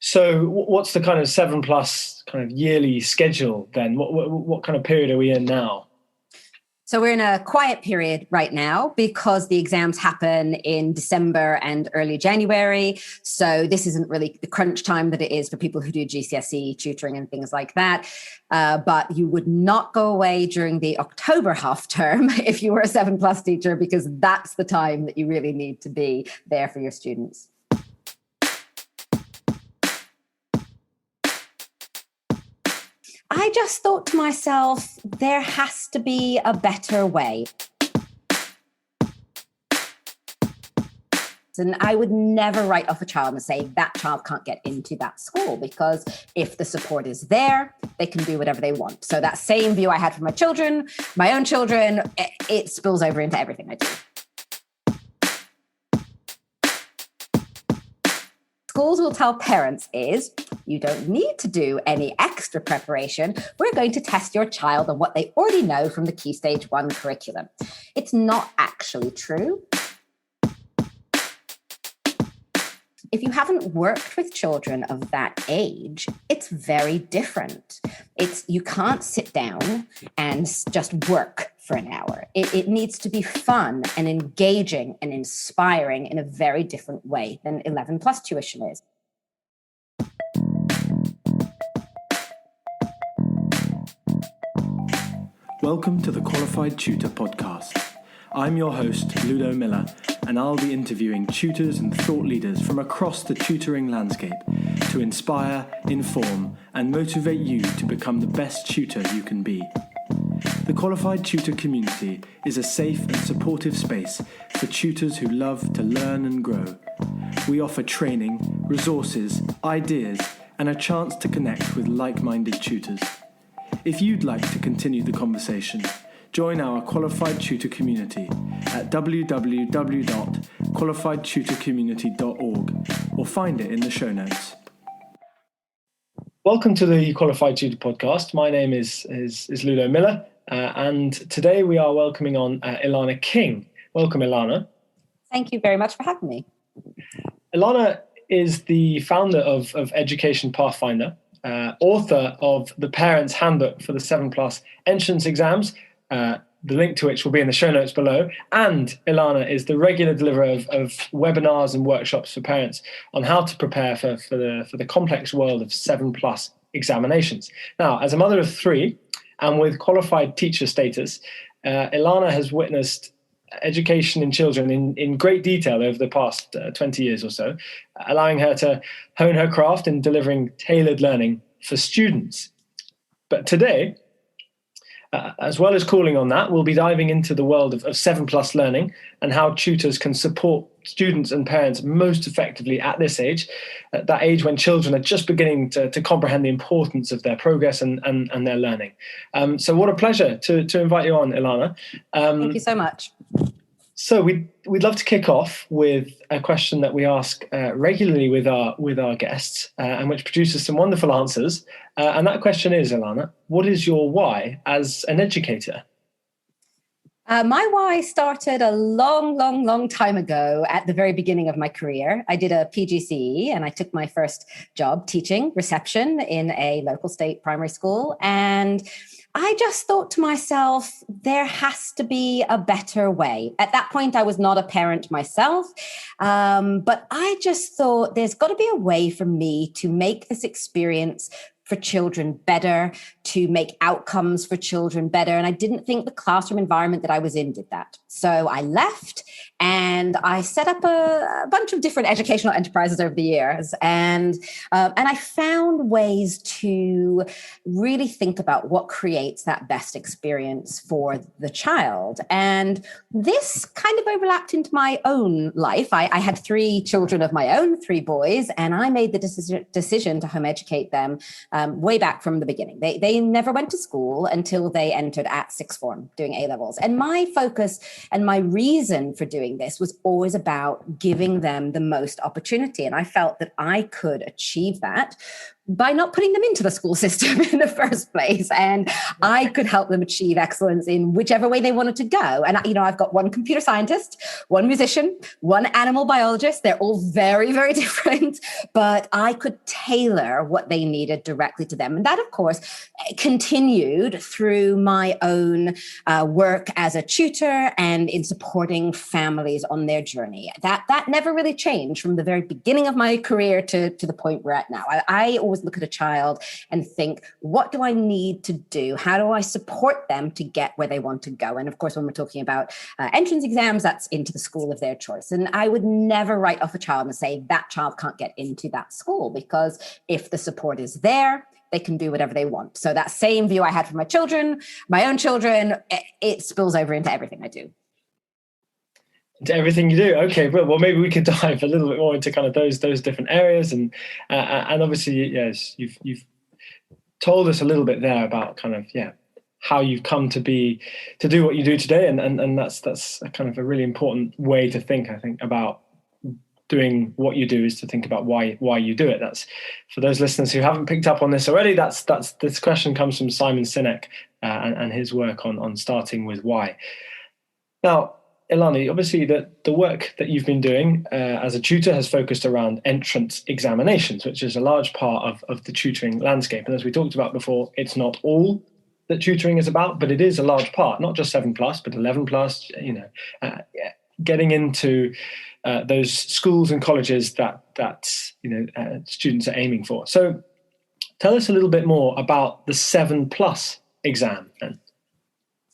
So what's the kind of 7+ kind of yearly schedule then? What kind of period are we in now? So we're in a quiet period right now because the exams happen in December and early January. So this isn't really the crunch time that it is for people who do GCSE tutoring and things like that. But you would not go away during the October half term if you were a 7+ teacher, because that's the time that you really need to be there for your students. I just thought to myself, there has to be a better way. And I would never write off a child and say that child can't get into that school, because if the support is there, they can do whatever they want. So that same view I had for my own children, it spills over into everything I do. Schools will tell parents is, you don't need to do any extra preparation. We're going to test your child on what they already know from the Key Stage 1 curriculum. It's not actually true. If you haven't worked with children of that age, it's very different. You can't sit down and just work for an hour. It needs to be fun and engaging and inspiring in a very different way than 11+ tuition is. Welcome to the Qualified Tutor podcast. I'm your host, Ludo Miller, and I'll be interviewing tutors and thought leaders from across the tutoring landscape to inspire, inform, and motivate you to become the best tutor you can be. The Qualified Tutor community is a safe and supportive space for tutors who love to learn and grow. We offer training, resources, ideas, and a chance to connect with like-minded tutors. If you'd like to continue the conversation, join our Qualified Tutor community at www.qualifiedtutorcommunity.org or find it in the show notes. Welcome to the Qualified Tutor podcast. My name is Ludo Miller, and today we are welcoming on Ilana King. Welcome, Ilana. Thank you very much for having me. Ilana is the founder of Education Pathfinder, author of the Parents' Handbook for the 7+ entrance exams, the link to which will be in the show notes below. And Ilana is the regular deliverer of webinars and workshops for parents on how to prepare for the complex world of 7+ examinations. Now, as a mother of 3 and with qualified teacher status, Ilana has witnessed education in children in great detail over the past 20 years or so, allowing her to hone her craft in delivering tailored learning for students. But today, as well as calling on that, we'll be diving into the world of 7+ learning and how tutors can support students and parents most effectively at this age, at that age when children are just beginning to comprehend the importance of their progress and their learning. So what a pleasure to invite you on, Ilana. Thank you so much. So we'd love to kick off with a question that we ask regularly with our guests, and which produces some wonderful answers. And that question is, Ilana, what is your why as an educator? My why started a long time ago at the very beginning of my career. I did a PGCE and I took my first job teaching reception in a local state primary school. And I just thought to myself, there has to be a better way. At that point, I was not a parent myself, but I just thought there's got to be a way for me to make this experience for children better, to make outcomes for children better. And I didn't think the classroom environment that I was in did that. So I left and I set up a bunch of different educational enterprises over the years. And I found ways to really think about what creates that best experience for the child. And this kind of overlapped into my own life. I had 3 children of my own, 3 boys, and I made the decision to home educate them way back from the beginning. They never went to school until they entered at 6th form doing A-levels. And my focus and my reason for doing this was always about giving them the most opportunity. And I felt that I could achieve that by not putting them into the school system in the first place. And I could help them achieve excellence in whichever way they wanted to go. And, I've got one computer scientist, one musician, one animal biologist. They're all very, very different, but I could tailor what they needed directly to them. And that, of course, continued through my own work as a tutor and in supporting families on their journey. That never really changed from the very beginning of my career to the point we're at now. I always look at a child and think, what do I need to do? How do I support them to get where they want to go? And of course, when we're talking about entrance exams, that's into the school of their choice. And I would never write off a child and say that child can't get into that school, because if the support is there, they can do whatever they want. So that same view I had for my children, my own children, it spills over into everything I do. To everything you do. Okay, well, maybe we could dive a little bit more into kind of those different areas, and obviously, yes, you've told us a little bit there about kind of how you've come to do what you do today, and that's a kind of a really important way to think. I think about doing what you do is to think about why you do it. That's for those listeners who haven't picked up on this already. That's this question comes from Simon Sinek and his work on starting with why. Now, Ilana, obviously the work that you've been doing as a tutor has focused around entrance examinations, which is a large part of the tutoring landscape. And as we talked about before, it's not all that tutoring is about, but it is a large part, not just 7+, but 11+, getting into those schools and colleges that students are aiming for. So tell us a little bit more about the 7+ exam then.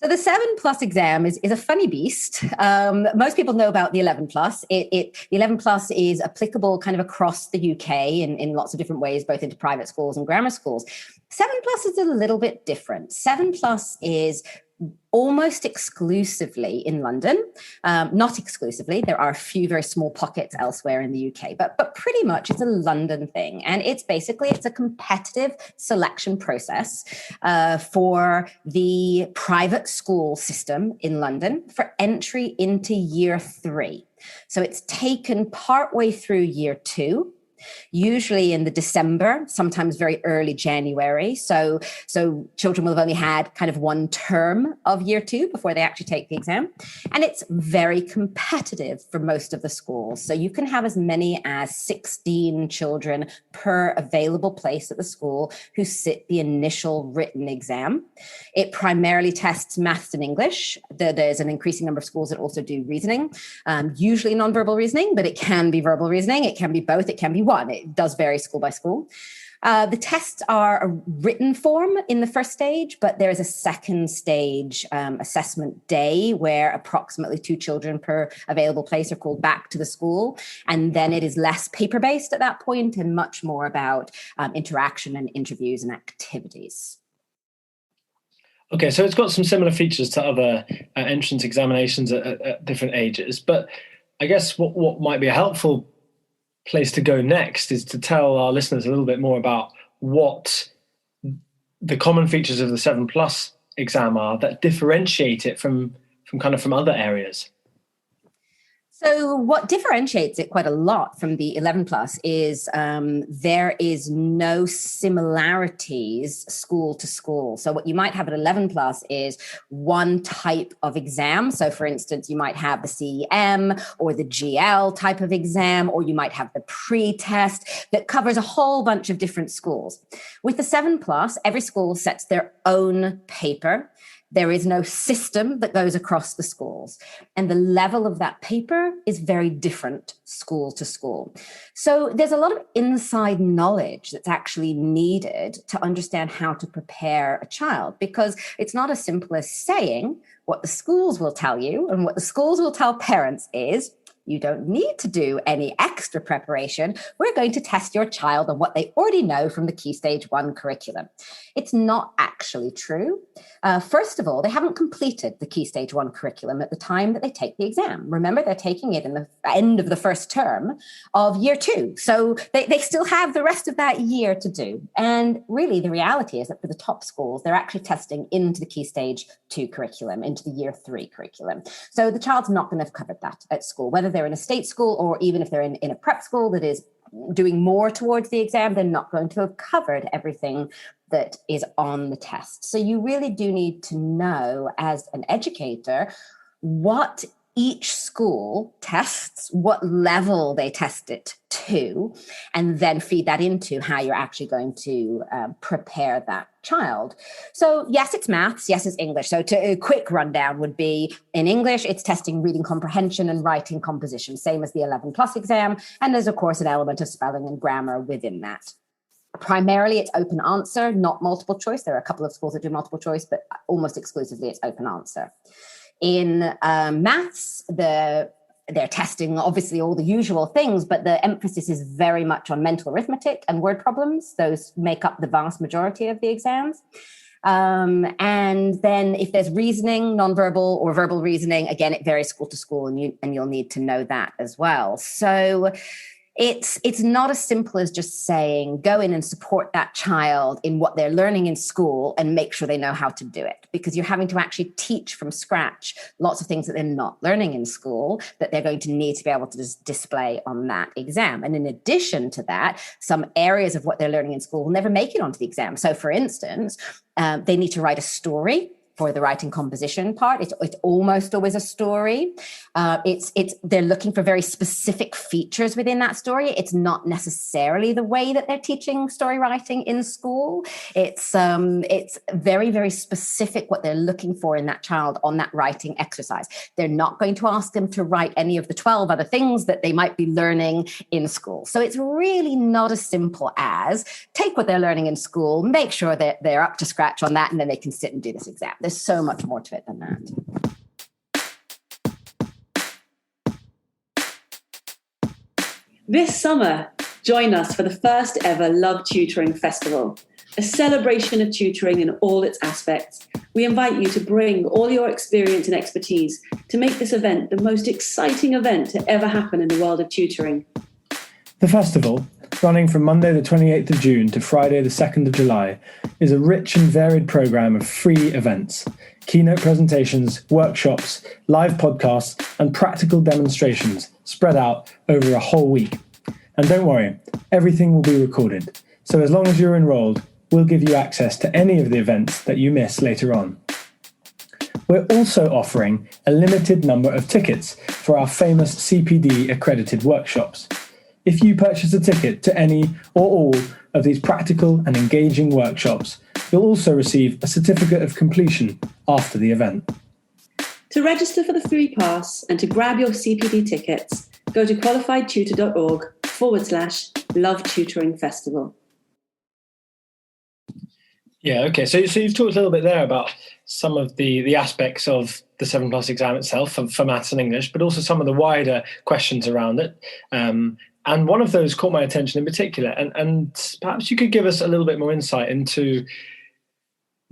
So the 7+ exam is a funny beast. Most people know about the 11+. The 11+ is applicable kind of across the UK in lots of different ways, both into private schools and grammar schools. 7+ is a little bit different. 7+ is almost exclusively in London, not exclusively. There are a few very small pockets elsewhere in the UK, but pretty much it's a London thing. And it's a competitive selection process for the private school system in London for entry into year 3. So it's taken partway through year 2. Usually in the December, sometimes very early January. So children will have only had kind of one term of year 2 before they actually take the exam. And it's very competitive for most of the schools. So you can have as many as 16 children per available place at the school who sit the initial written exam. It primarily tests maths and English. There's an increasing number of schools that also do reasoning, usually nonverbal reasoning, but it can be verbal reasoning. It can be both. It can be one. It does vary school by school. The tests are a written form in the first stage, but there is a second stage assessment day where approximately 2 children per available place are called back to the school. And then it is less paper-based at that point and much more about interaction and interviews and activities. Okay, so it's got some similar features to other entrance examinations at different ages, but I guess what might be a helpful place to go next is to tell our listeners a little bit more about what the common features of the 7+ exam are that differentiate it from other areas. So what differentiates it quite a lot from the 11+ is there is no similarities school to school. So what you might have at 11+ is one type of exam. So for instance, you might have the CEM or the GL type of exam, or you might have the pre-test that covers a whole bunch of different schools. With the 7+, every school sets their own paper. There is no system that goes across the schools. And the level of that paper is very different school to school. So there's a lot of inside knowledge that's actually needed to understand how to prepare a child, because it's not as simple as saying what the schools will tell you and what the schools will tell parents is, you don't need to do any extra preparation. We're going to test your child on what they already know from the Key Stage 1 curriculum. It's not actually true. First of all, they haven't completed the Key Stage 1 curriculum at the time that they take the exam. Remember, they're taking it in the end of the first term of year 2. So they still have the rest of that year to do. And really, the reality is that for the top schools, they're actually testing into the Key Stage 2 curriculum, into the year 3 curriculum. So the child's not going to have covered that at school, whether they're in a state school or even if they're in a prep school that is doing more towards the exam, they're not going to have covered everything that is on the test. So you really do need to know, as an educator, what each school tests, what level they test it to, and then feed that into how you're actually going to prepare that child. So yes, it's maths, yes, it's English. So a quick rundown would be, in English, it's testing reading comprehension and writing composition, same as the 11 plus exam. And there's, of course, an element of spelling and grammar within that. Primarily, it's open answer, not multiple choice. There are a couple of schools that do multiple choice, but almost exclusively it's open answer. In maths, they're testing obviously all the usual things, but the emphasis is very much on mental arithmetic and word problems. Those make up the vast majority of the exams. And then if there's reasoning, nonverbal or verbal reasoning, again, it varies school to school, and you'll need to know that as well. So it's not as simple as just saying, go in and support that child in what they're learning in school and make sure they know how to do it, because you're having to actually teach from scratch lots of things that they're not learning in school that they're going to need to be able to display on that exam. And in addition to that, some areas of what they're learning in school will never make it onto the exam. So for instance, they need to write a story. For the writing composition part, it's almost always a story. They're looking for very specific features within that story. It's not necessarily the way that they're teaching story writing in school. It's very, very specific what they're looking for in that child on that writing exercise. They're not going to ask them to write any of the 12 other things that they might be learning in school. So it's really not as simple as take what they're learning in school, make sure that they're up to scratch on that, and then they can sit and do this exam. There's so much more to it than that. This summer, join us for the first ever Love Tutoring Festival, a celebration of tutoring in all its aspects. We invite you to bring all your experience and expertise to make this event the most exciting event to ever happen in the world of tutoring. The festival, running from Monday the 28th of June to Friday the 2nd of July, is a rich and varied programme of free events, keynote presentations, workshops, live podcasts, and practical demonstrations spread out over a whole week. And don't worry, everything will be recorded, so as long as you're enrolled, we'll give you access to any of the events that you miss later on. We're also offering a limited number of tickets for our famous CPD accredited workshops. If you purchase a ticket to any or all of these practical and engaging workshops, you'll also receive a certificate of completion after the event. To register for the free pass and to grab your CPD tickets, go to qualifiedtutor.org/Love Tutoring Festival. Yeah, okay. So you've talked a little bit there about some of the aspects of the 7+ exam itself for maths and English, but also some of the wider questions around it. And one of those caught my attention in particular. And perhaps you could give us a little bit more insight into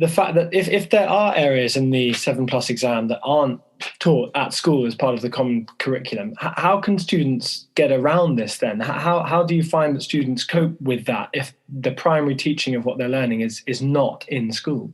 the fact that if there are areas in the 7+ exam that aren't taught at school as part of the common curriculum, how can students get around this then? How do you find that students cope with that if the primary teaching of what they're learning is not in school?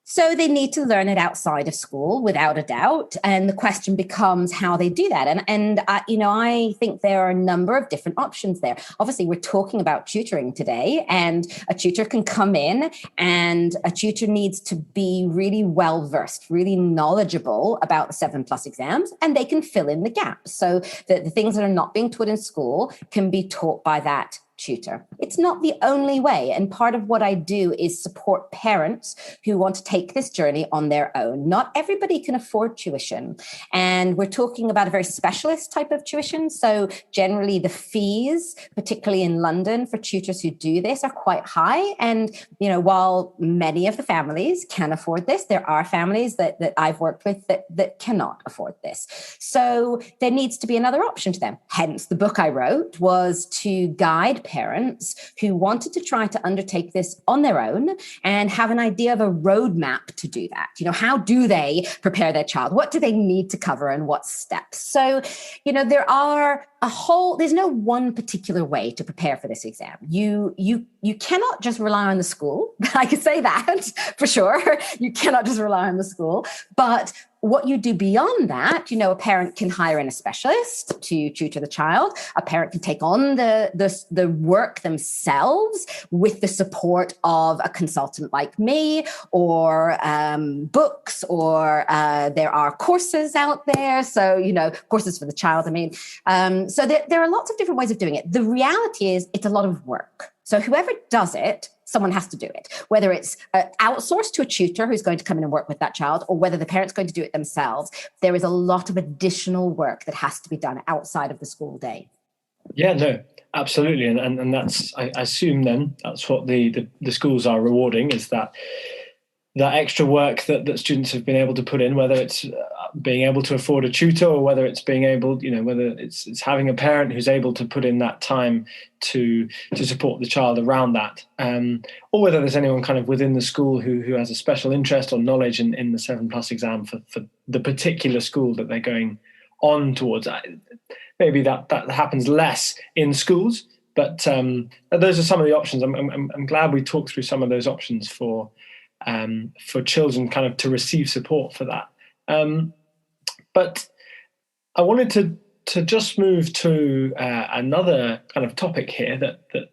So they need to learn it outside of school, without a doubt. And the question becomes how they do that. And I think there are a number of different options there. Obviously, we're talking about tutoring today, and a tutor can come in, and a tutor needs to be really well-versed, really knowledgeable about the 7+ exams, and they can fill in the gaps. So the things that are not being taught in school can be taught by that tutor. It's not the only way. And part of what I do is support parents who want to take this journey on their own. Not everybody can afford tuition. And we're talking about a very specialist type of tuition. So generally the fees, particularly in London for tutors who do this, are quite high. And, while many of the families can afford this, there are families that I've worked with that cannot afford this. So there needs to be another option to them. Hence the book I wrote was to guide parents who wanted to try to undertake this on their own and have an idea of a roadmap to do that. How do they prepare their child? What do they need to cover and what steps? So, there's no one particular way to prepare for this exam. You cannot just rely on the school. I can say that for sure. You cannot just rely on the school, but what you do beyond that, a parent can hire in a specialist to tutor the child. A parent can take on the work themselves with the support of a consultant like me, or books, or there are courses out there. So, courses for the child, so there are lots of different ways of doing it. The reality is it's a lot of work. So whoever does it, someone has to do it, whether it's outsourced to a tutor who's going to come in and work with that child, or whether the parent's going to do it themselves. There is a lot of additional work that has to be done outside of the school day. Yeah, no, absolutely. And that's, I assume then, that's what the schools are rewarding, is that extra work that students have been able to put in, whether it's being able to afford a tutor, or whether it's being able, whether it's having a parent who's able to put in that time to support the child around that, or whether there's anyone kind of within the school who has a special interest or knowledge in the 7+ exam for the particular school that they're going on towards. Maybe that happens less in schools, but those are some of the options. I'm glad we talked through some of those options for children kind of to receive support for that. But I wanted to just move to another kind of topic here that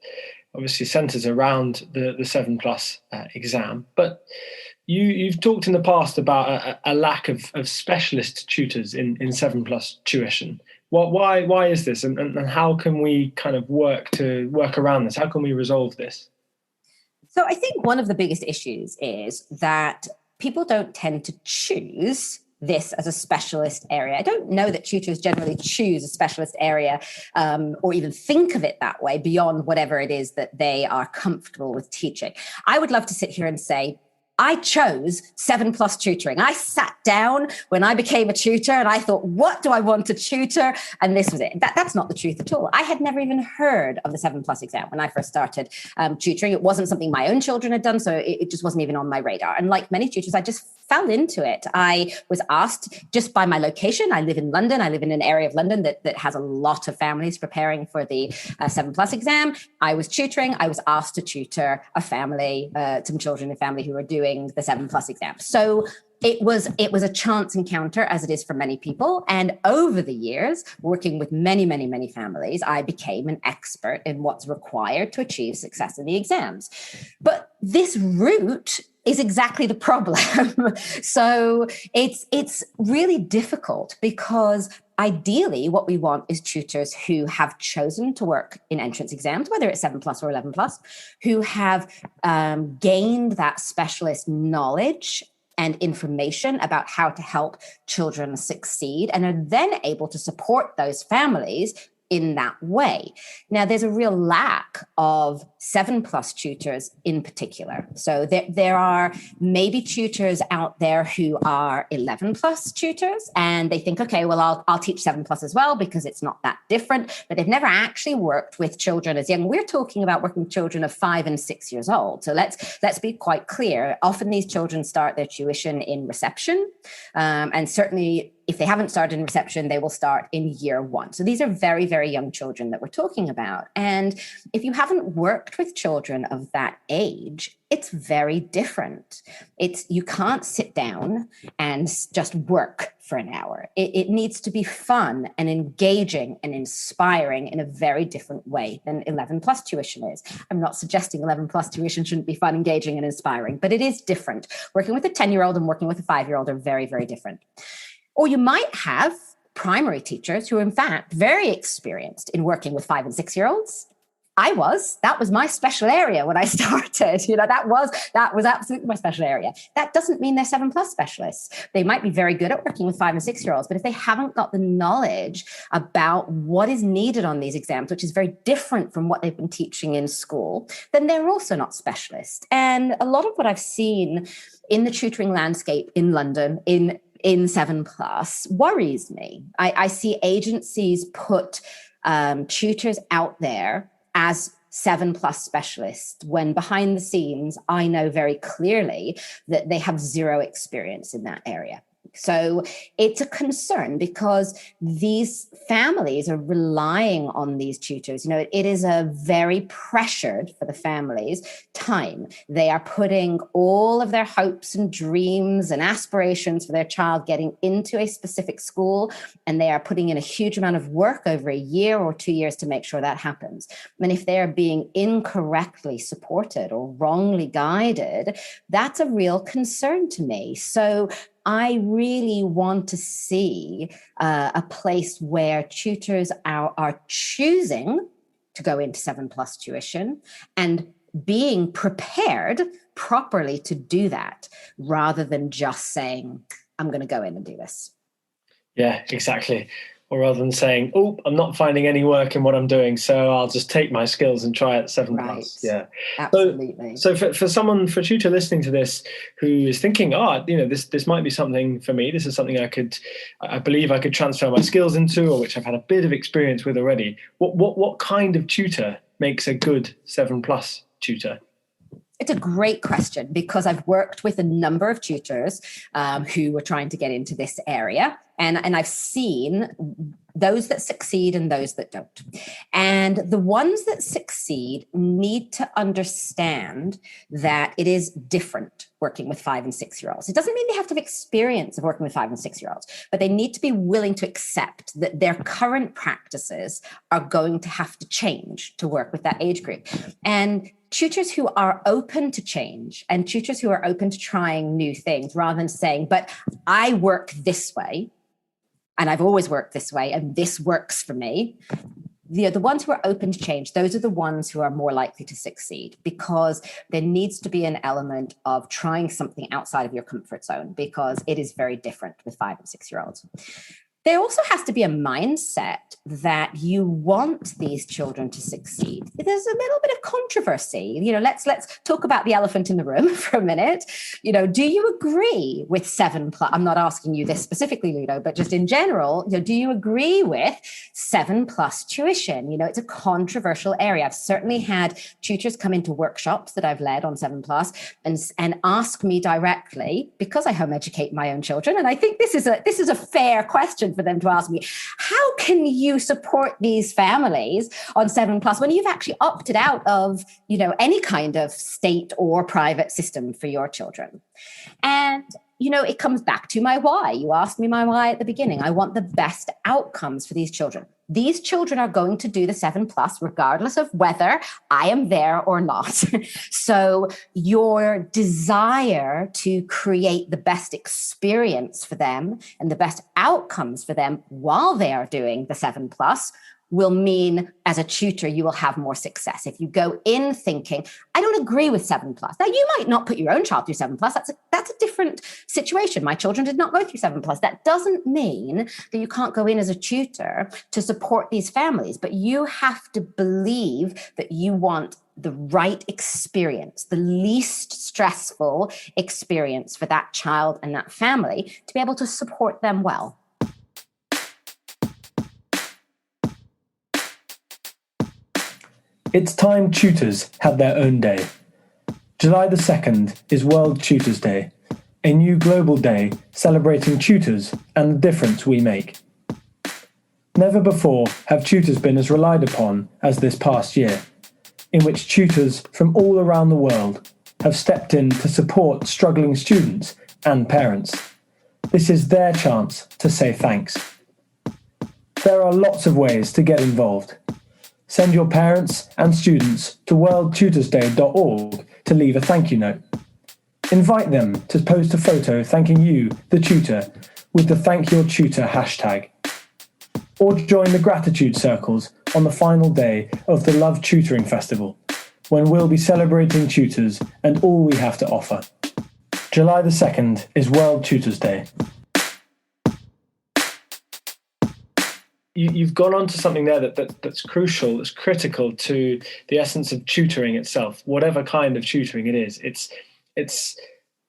obviously centres around the 7+ exam. But you've talked in the past about a lack of specialist tutors in 7+ tuition. Why is this, and how can we kind of work around this? How can we resolve this? So I think one of the biggest issues is that people don't tend to choose this as a specialist area. I don't know that tutors generally choose a specialist area or even think of it that way beyond whatever it is that they are comfortable with teaching. I would love to sit here and say, I chose 7+ tutoring. I sat down when I became a tutor and I thought, what do I want to tutor? And this was it. That's not the truth at all. I had never even heard of the 7+ exam when I first started tutoring. It wasn't something my own children had done, so it just wasn't even on my radar. And like many tutors, I just fell into it. I was asked just by my location. I live in London. I live in an area of London that has a lot of families preparing for the 7+ exam. I was tutoring. I was asked to tutor a family, some children in a family who were doing the 7+ exam. So it was a chance encounter, as it is for many people. And over the years, working with many, many, many families, I became an expert in what's required to achieve success in the exams. But this route is exactly the problem. So it's really difficult, because ideally what we want is tutors who have chosen to work in entrance exams, whether it's 7+ or 11+, who have gained that specialist knowledge and information about how to help children succeed, and are then able to support those families in that way. Now, there's a real lack of 7+ tutors in particular. So there are maybe tutors out there who are 11+ tutors, and they think, okay, well, I'll teach 7+ as well because it's not that different, but they've never actually worked with children as young. We're talking about working with children of 5 and 6 years old. So let's be quite clear. Often these children start their tuition in reception, and certainly if they haven't started in reception, they will start in year 1. So these are very, very young children that we're talking about. And if you haven't worked with children of that age, it's very different. You can't sit down and just work for an hour. It needs to be fun and engaging and inspiring in a very different way than 11+ tuition is. I'm not suggesting 11+ tuition shouldn't be fun, engaging, and inspiring, but it is different. Working with a 10-year-old and working with a 5-year-old are very, very different. Or you might have primary teachers who are, in fact, very experienced in working with 5 and 6-year-olds. That was my special area when I started. That was absolutely my special area. That doesn't mean they're 7+ specialists. They might be very good at working with 5 and 6-year-olds, but if they haven't got the knowledge about what is needed on these exams, which is very different from what they've been teaching in school, then they're also not specialists. And a lot of what I've seen in the tutoring landscape in London, in 7+ worries me. I see agencies put tutors out there as 7+ specialists, when behind the scenes, I know very clearly that they have zero experience in that area. So it's a concern because these families are relying on these tutors. It is a very pressured for the families time. They are putting all of their hopes and dreams and aspirations for their child getting into a specific school, and they are putting in a huge amount of work over a year or 2 years to make sure that happens. And if they're being incorrectly supported or wrongly guided, that's a real concern to me. So I really want to see a place where tutors are choosing to go into 7+ tuition and being prepared properly to do that, rather than just saying, I'm going to go in and do this. Yeah, exactly. Or rather than saying, oh, I'm not finding any work in what I'm doing, so I'll just take my skills and try it 7+. Right. Yeah, Absolutely. So for a tutor listening to this who is thinking, this might be something for me. This is something I believe I could transfer my skills into, or which I've had a bit of experience with already. What kind of tutor makes a good 7+ tutor? It's a great question, because I've worked with a number of tutors who were trying to get into this area. And I've seen those that succeed and those that don't. And the ones that succeed need to understand that it is different working with 5 and 6-year-olds. It doesn't mean they have to have experience of working with 5 and 6-year-olds, but they need to be willing to accept that their current practices are going to have to change to work with that age group. And tutors who are open to change and tutors who are open to trying new things, rather than saying, but I work this way, and I've always worked this way, and this works for me. The ones who are open to change, those are the ones who are more likely to succeed, because there needs to be an element of trying something outside of your comfort zone, because it is very different with 5 and 6-year-olds. There also has to be a mindset that you want these children to succeed. There's a little bit of controversy. Let's talk about the elephant in the room for a minute. Do you agree with 7+? I'm not asking you this specifically, Ludo, but just in general, do you agree with 7+ tuition? It's a controversial area. I've certainly had tutors come into workshops that I've led on 7+ and ask me directly, because I home educate my own children, and I think this is a fair question for them to ask me, how can you support these families on 7+ when you've actually opted out of, any kind of state or private system for your children? And it comes back to my why. You asked me my why at the beginning. I want the best outcomes for these children. These children are going to do the 7+, regardless of whether I am there or not. So your desire to create the best experience for them and the best outcomes for them while they are doing the 7+ will mean, as a tutor, you will have more success. If you go in thinking, I don't agree with 7+. Now, you might not put your own child through 7+. That's a different situation. My children did not go through 7+. That doesn't mean that you can't go in as a tutor to support these families, but you have to believe that you want the right experience, the least stressful experience for that child and that family, to be able to support them well. It's time tutors had their own day. July the 2nd is World Tutors Day, a new global day celebrating tutors and the difference we make. Never before have tutors been as relied upon as this past year, in which tutors from all around the world have stepped in to support struggling students and parents. This is their chance to say thanks. There are lots of ways to get involved. Send your parents and students to worldtutorsday.org to leave a thank you note. Invite them to post a photo thanking you, the tutor, with the Thank Your Tutor hashtag. Or join the gratitude circles on the final day of the Love Tutoring Festival, when we'll be celebrating tutors and all we have to offer. July the 2nd is World Tutors Day. You've gone on to something there that's crucial, that's critical to the essence of tutoring itself, whatever kind of tutoring it is. It's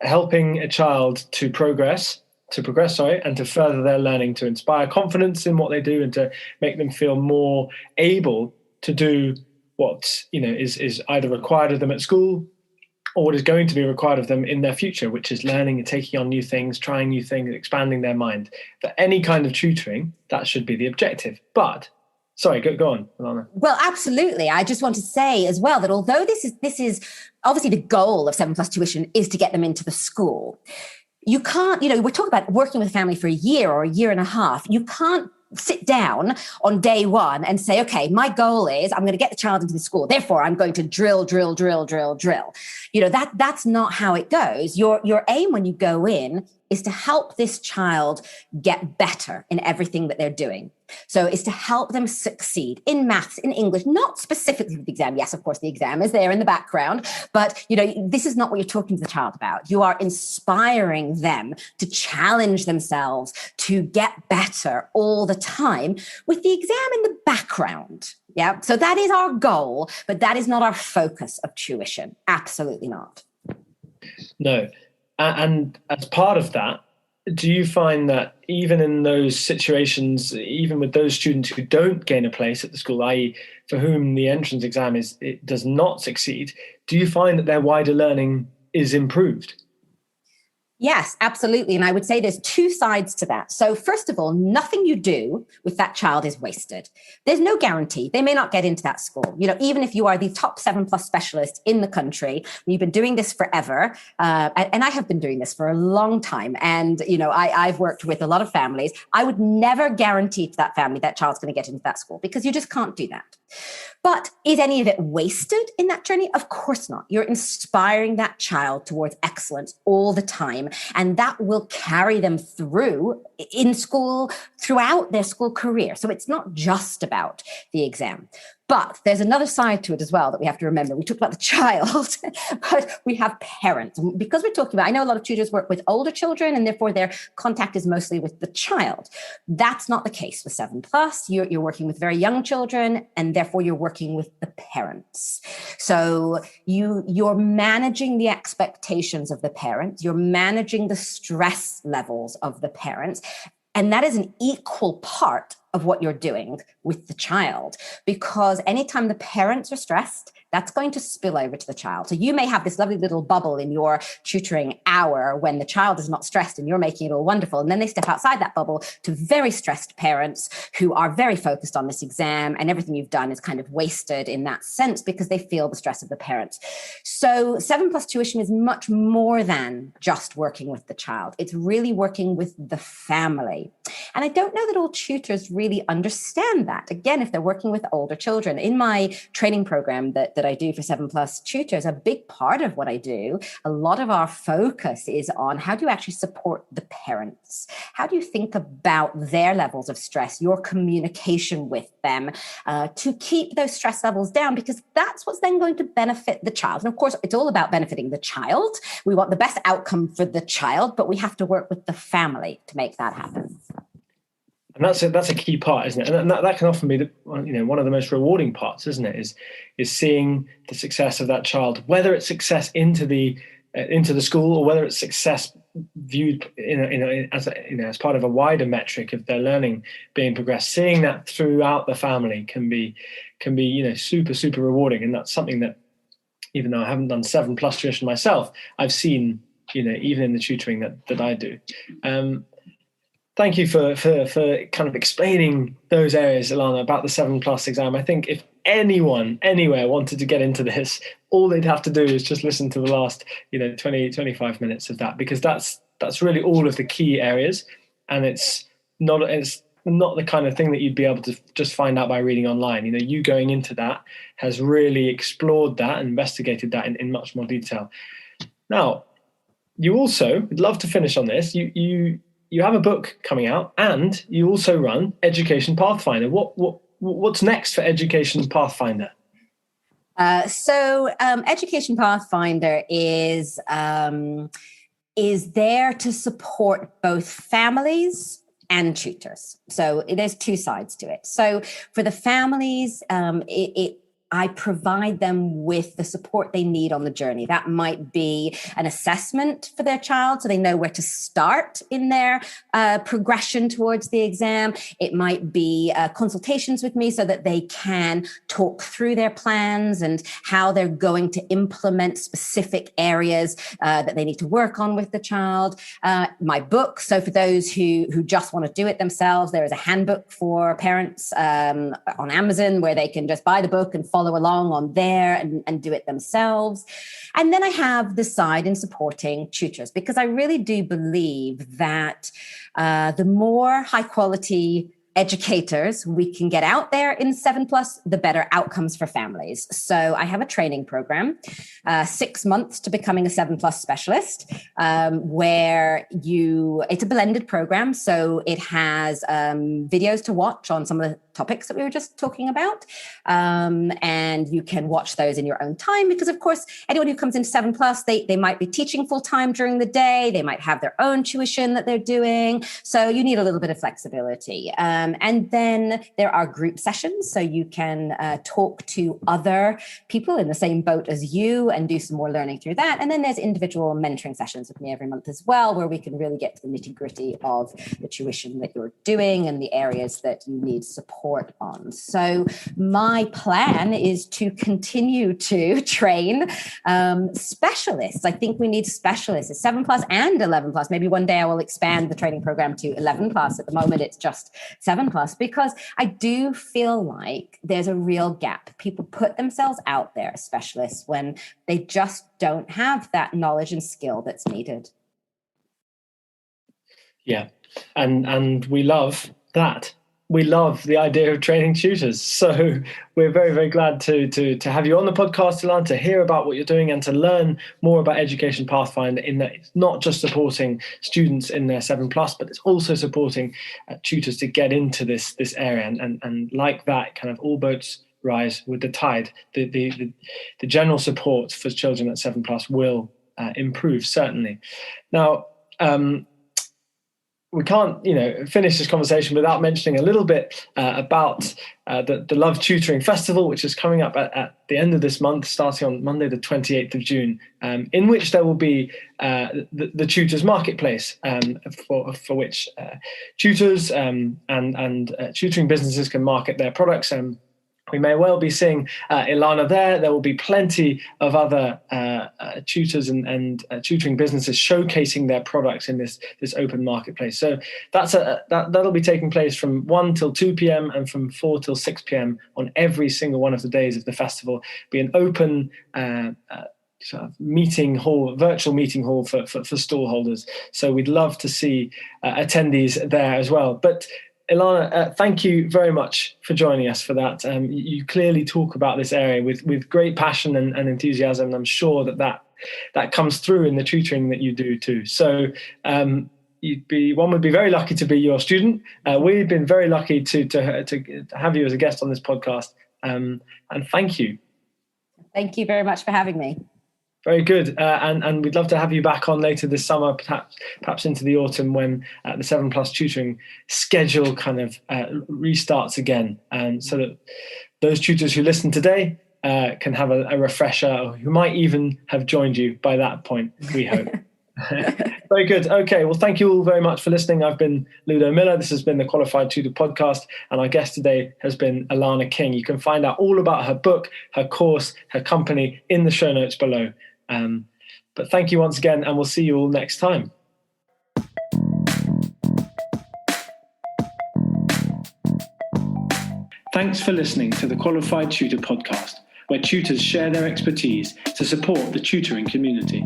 helping a child to progress, and to further their learning, to inspire confidence in what they do, and to make them feel more able to do what is either required of them at school or what is going to be required of them in their future, which is learning and taking on new things, trying new things, expanding their mind. For any kind of tutoring, that should be the objective. But, sorry, go on, Ilana. Well, absolutely. I just want to say as well that although this is obviously the goal of 7+ tuition is to get them into the school, you can't, we're talking about working with a family for a year or a year and a half. You can't sit down on day one and say, okay, my goal is I'm going to get the child into the school. Therefore, I'm going to drill. That's not how it goes. Your aim when you go in is to help this child get better in everything that they're doing. So it's to help them succeed in maths, in English, not specifically the exam. Yes, of course, the exam is there in the background, but this is not what you're talking to the child about. You are inspiring them to challenge themselves, to get better all the time with the exam in the background. Yeah. So that is our goal, but that is not our focus of tuition. Absolutely not. No. And as part of that, do you find that even in those situations, even with those students who don't gain a place at the school, i.e. for whom the entrance exam it does not succeed, do you find that their wider learning is improved? Yes, absolutely. And I would say there's two sides to that. So first of all, nothing you do with that child is wasted. There's no guarantee. They may not get into that school. Even if you are the top 7+ specialist in the country, you've been doing this forever. And I have been doing this for a long time. And, I've worked with a lot of families. I would never guarantee to that family that child's going to get into that school because you just can't do that. But is any of it wasted in that journey? Of course not. You're inspiring that child towards excellence all the time. And that will carry them through in school, throughout their school career. So it's not just about the exam. But there's another side to it as well that we have to remember. We talked about the child, but we have parents. Because we're talking about, I know a lot of tutors work with older children and therefore their contact is mostly with the child. That's not the case with 7+. You're working with very young children and therefore you're working with the parents. So you're managing the expectations of the parents. You're managing the stress levels of the parents. And that is an equal part of what you're doing with the child, because anytime the parents are stressed, that's going to spill over to the child. So you may have this lovely little bubble in your tutoring hour when the child is not stressed and you're making it all wonderful. And then they step outside that bubble to very stressed parents who are very focused on this exam, and everything you've done is kind of wasted in that sense because they feel the stress of the parents. So 7+ tuition is much more than just working with the child. It's really working with the family. And I don't know that all tutors really understand that. Again, if they're working with older children, in my training program that I do for 7+ tutors, a big part of what I do, a lot of our focus is on how do you actually support the parents? How do you think about their levels of stress, your communication with them, to keep those stress levels down? Because that's what's then going to benefit the child. And of course, it's all about benefiting the child. We want the best outcome for the child, but we have to work with the family to make that happen. And that's a key part, isn't it? And that can often be one of the most rewarding parts, isn't it? Is seeing the success of that child, whether it's success into the school or whether it's success viewed as part of a wider metric of their learning being progressed. Seeing that throughout the family can be super rewarding, and that's something that, even though I haven't done 7+ tuition myself, I've seen even in the tutoring that I do. Thank you for kind of explaining those areas, Ilana, about the 7+ exam. I think if anyone anywhere wanted to get into this, all they'd have to do is just listen to the last 20-25 minutes of that, because that's really all of the key areas, and it's not the kind of thing that you'd be able to just find out by reading online. You going into that has really explored that and investigated that in much more detail. Now, you also, I'd love to finish on this, you have a book coming out, and you also run Education Pathfinder. What's next for Education Pathfinder? So Education Pathfinder is there to support both families and tutors. So there's two sides to it. So for the families, I provide them with the support they need on the journey. That might be an assessment for their child so they know where to start in their progression towards the exam. It might be consultations with me so that they can talk through their plans and how they're going to implement specific areas that they need to work on with the child. My book, so for those who just want to do it themselves, there is a handbook for parents on Amazon where they can just buy the book and follow along on there and do it themselves. And then I have the side in supporting tutors, because I really do believe that the more high quality educators we can get out there in 7+, the better outcomes for families. So I have a training program, 6 months to becoming a 7+ specialist, where it's a blended program. So it has videos to watch on some of the topics that we were just talking about. And you can watch those in your own time, because of course, anyone who comes into 7+, they might be teaching full time during the day. They might have their own tuition that they're doing. So you need a little bit of flexibility. And then there are group sessions. So you can talk to other people in the same boat as you and do some more learning through that. And then there's individual mentoring sessions with me every month as well, where we can really get to the nitty gritty of the tuition that you're doing and the areas that you need support on. So my plan is to continue to train specialists. I think we need specialists. It's 7+ and 11+. Maybe one day I will expand the training program to 11+. At the moment, it's just 7+, because I do feel like there's a real gap. People put themselves out there as specialists when they just don't have that knowledge and skill that's needed. Yeah, and we love that. We love the idea of training tutors. So we're very, very glad to have you on the podcast, Ilana, to hear about what you're doing and to learn more about Education Pathfinder, in that it's not just supporting students in their 7+, but it's also supporting tutors to get into this area. And like that, kind of all boats rise with the tide. The general support for children at 7+ will improve, certainly. Now, we can't, finish this conversation without mentioning a little bit about the Love Tutoring Festival, which is coming up at the end of this month, starting on Monday, the 28th of June, in which there will be the Tutors Marketplace, for which tutors and tutoring businesses can market their products. We may well be seeing Ilana there. There will be plenty of other tutors and tutoring businesses showcasing their products in this open marketplace. So that'll be taking place from 1 till 2 p.m. and from 4 till 6 p.m. on every single one of the days of the festival. Be an open sort of meeting hall, virtual meeting hall for stall holders. So we'd love to see attendees there as well. But Ilana, thank you very much for joining us for that. You clearly talk about this area with great passion and enthusiasm, and I'm sure that comes through in the tutoring that you do too. So one would be very lucky to be your student. We've been very lucky to have you as a guest on this podcast, and thank you. Thank you very much for having me. Very good. And we'd love to have you back on later this summer, perhaps into the autumn, when the 7+ tutoring schedule kind of restarts again. So that those tutors who listen today can have a refresher, or who might even have joined you by that point, we hope. Very good. Okay. Well, thank you all very much for listening. I've been Ludo Miller. This has been the Qualified Tutor podcast. And our guest today has been Ilana King. You can find out all about her book, her course, her company in the show notes below. But thank you once again, and we'll see you all next time. Thanks for listening to the Qualified Tutor podcast, where tutors share their expertise to support the tutoring community.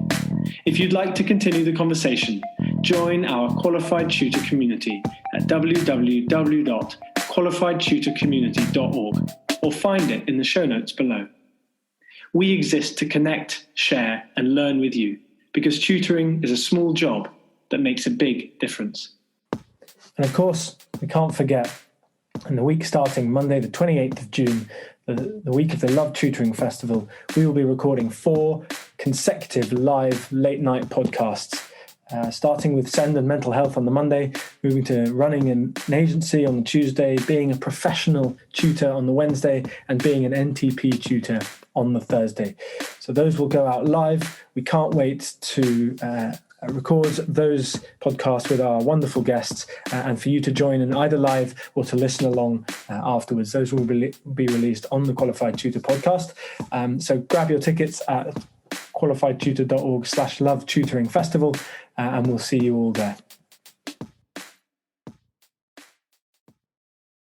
If you'd like to continue the conversation, join our Qualified Tutor community at www.qualifiedtutorcommunity.org, or find it in the show notes below. We exist to connect, share, and learn with you, because tutoring is a small job that makes a big difference. And of course, we can't forget, in the week starting Monday, the 28th of June, the week of the Love Tutoring Festival, we will be recording 4 consecutive live late-night podcasts starting with SEND and mental health on the Monday, moving to running an agency on the Tuesday, being a professional tutor on the Wednesday, and being an NTP tutor on the Thursday. So those will go out live. We can't wait to record those podcasts with our wonderful guests and for you to join in either live or to listen along afterwards. Those will be released on the Qualified Tutor podcast. So grab your tickets at qualifiedtutor.org/love tutoring festival and we'll see you all there.